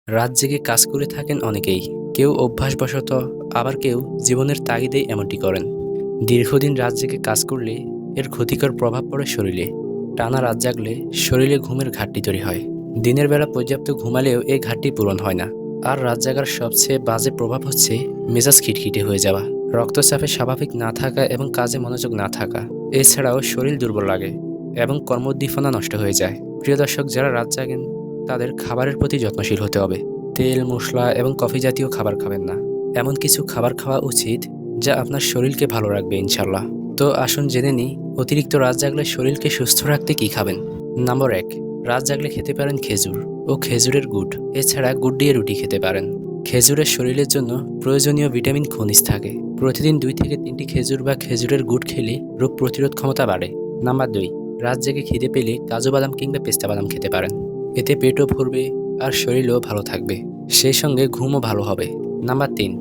রাত জেগে কাজ করে থাকেন অনেকেই, কেউ অভ্যাসবশত, আবার কেউ জীবনের তাগিদেই এমনটি করেন। দীর্ঘদিন রাত জেগে কাজ করলে এর ক্ষতিকর প্রভাব পড়ে শরীরে। টানা রাত জাগলে শরীরে ঘুমের ঘাটতি তৈরি হয়। দিনের বেলা পর্যাপ্ত ঘুমালেও এই ঘাটতি পূরণ হয় না। আর রাত জাগার সবচেয়ে বাজে প্রভাব হচ্ছে মেজাজ খিটখিটে হয়ে যাওয়া, রক্তচাপে স্বাভাবিক না থাকা এবং কাজে মনোযোগ না থাকা। এছাড়াও শরীর দুর্বল লাগে এবং কর্মোদ্দীপনা নষ্ট হয়ে যায়। প্রিয় দর্শক, যারা রাত জাগেন তাদের খাবারের প্রতি যত্নশীল হতে হবে। তেল, মশলা এবং কফি জাতীয় খাবার খাবেন না। এমন কিছু খাবার খাওয়া উচিত যা আপনার শরীরকে ভালো রাখবে ইনশাল্লাহ। তো আসুন জেনে নিই অতিরিক্ত রাত জাগলে শরীরকে সুস্থ রাখতে কী খাবেন। নম্বর 1, রাত জাগলে খেতে পারেন খেজুর ও খেজুরের গুড়। এছাড়া গুড় দিয়ে রুটি খেতে পারেন। খেজুরের শরীরের জন্য প্রয়োজনীয় ভিটামিন খনিজ থাকে। প্রতিদিন 2 থেকে 3টি খেজুর বা খেজুরের গুড় খেলে রোগ প্রতিরোধ ক্ষমতা বাড়ে। নাম্বার 2, রাত জেগে খিদে পেলে কাজু বাদাম কিংবা পেস্তা বাদাম খেতে পারেন। এতে পেটও ভরবে আর শরীরও ভালো থাকবে, সেই সঙ্গে ঘুমও ভালো হবে। নাম্বার 3,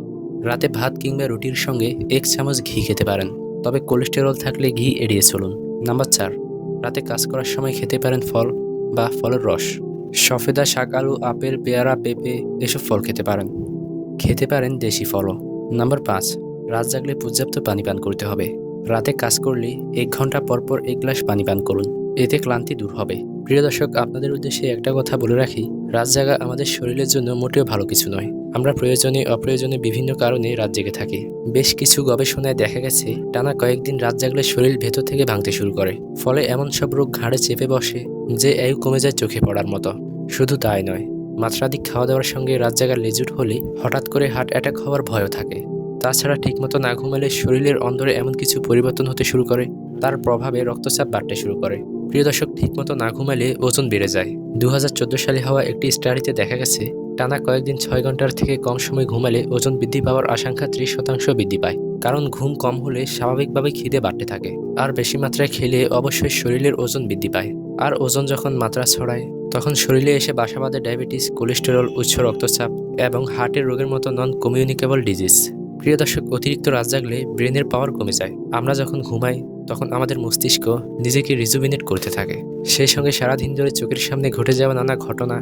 রাতে ভাত কিংবা রুটির সঙ্গে 1 চামচ ঘি খেতে পারেন, তবে কোলেস্টেরল থাকলে ঘি এড়িয়ে চলুন। নাম্বার 4, রাতে কাজ করার সময় খেতে পারেন ফল বা ফলের রস। সফেদা, শাক, আলু, আপেল, পেয়ারা, পেঁপে এসব ফল খেতে পারেন। খেতে পারেন দেশি ফলও। নাম্বার 5, রাত জাগলে পর্যাপ্ত পানি পান করতে হবে। রাতে কাজ করলে 1 ঘন্টা পর পর 1 গ্লাস পানি পান করুন, এতে ক্লান্তি দূর হবে। প্রিয় দর্শক, আপনাদের উদ্দেশ্যে একটা কথা বলে রাখি, রাত জাগা আমাদের শরীরের জন্য মোটেও ভালো কিছু নয়। আমরা প্রয়োজনে অপ্রয়োজনে বিভিন্ন কারণে রাত জেগে থাকি। বেশ কিছু গবেষণায় দেখা গেছে টানা কয়েকদিন রাত জাগলে শরীর ভেতর থেকে ভাঙতে শুরু করে। ফলে এমন সব রোগ ঘাড়ে চেপে বসে যে আয়ু কমে যায় চোখে পড়ার মতো। শুধু তাই নয়, মাত্রাধিক খাওয়া দাওয়ার সঙ্গে রাত জাগা লেজুট হলে হঠাৎ করে হার্ট অ্যাটাক হওয়ার ভয়ও থাকে। তাছাড়া ঠিকমতো না ঘুমালে শরীরের অন্দরে এমন কিছু পরিবর্তন হতে শুরু করে, তার প্রভাবে রক্তচাপ বাড়তে শুরু করে। প্রিয় দর্শক, ঠিকমতো না ঘুমালে ওজন বেড়ে যায়। 2014 সালে হওয়া একটি স্টাডিতে দেখা গেছে টানা কয়েকদিন 6 ঘন্টার থেকে কম সময় ঘুমালে ওজন বৃদ্ধি পাওয়ার আশঙ্কা 30% বৃদ্ধি পায়। কারণ ঘুম কম হলে স্বাভাবিকভাবে খিদে বাড়তে থাকে, আর বেশি মাত্রায় খেলে অবশ্যই শরীরের ওজন বৃদ্ধি পায়। আর ওজন যখন মাত্রা ছড়ায় তখন শরীরে এসে বাসা বাঁধে ডায়াবেটিস, কোলেস্টেরল, উচ্চ রক্তচাপ এবং হার্টের রোগের মতো নন কমিউনিকেবল ডিজিজ। প্রিয় দর্শক, অতিরিক্ত রাত জাগলে ব্রেনের পাওয়ার কমে যায়। আমরা যখন ঘুমাই তখন আমাদের মস্তিষ্ক নিজেকে রিজুভিনেট করতে থাকে। সেই সঙ্গে সারাদিন ধরে চোখের সামনে ঘটে যাওয়া নানা ঘটনা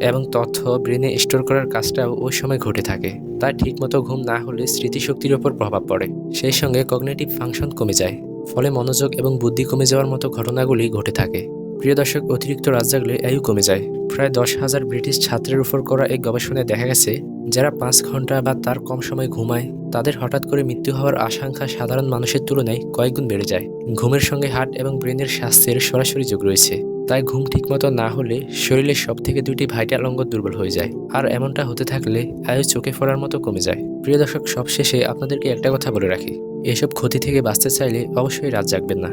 এবং তথ্য ব্রেনে স্টোর করার কাজটাও ওই সময় ঘটে থাকে। তাই ঠিকমতো ঘুম না হলে স্মৃতিশক্তির ওপর প্রভাব পড়ে। সেই সঙ্গে কগনিটিভ ফাংশন কমে যায়, ফলে মনোযোগ এবং বুদ্ধি কমে যাওয়ার মতো ঘটনাগুলি ঘটে থাকে। প্রিয় দর্শক, অতিরিক্ত রাত জাগলে আয়ু কমে যায়। প্রায় 10,000 ব্রিটিশ ছাত্রের উপর করা এক গবেষণায় দেখা গেছে যারা 5 ঘন্টা বা তার কম সময় ঘুমায় তাদের হঠাৎ করে মৃত্যু হওয়ার আশঙ্কা সাধারণ মানুষের তুলনায় কয়েক গুণ বেড়ে যায়। ঘুমের সঙ্গে হার্ট এবং ব্রেনের স্বাস্থ্যের সরাসরি যোগ রয়েছে। তাই ঘুম ঠিকমতো না হলে শরীরের সব থেকে 2টি ভাইটাল অঙ্গ দুর্বল হয়ে যায়, আর এমনটা হতে থাকলে আয়ু চোখে পড়ার মতো কমে যায়। প্রিয় দর্শক, সবশেষে আপনাদেরকে একটা কথা বলে রাখি, এসব ক্ষতি থেকে বাঁচতে চাইলে অবশ্যই রাত জাগবেন না।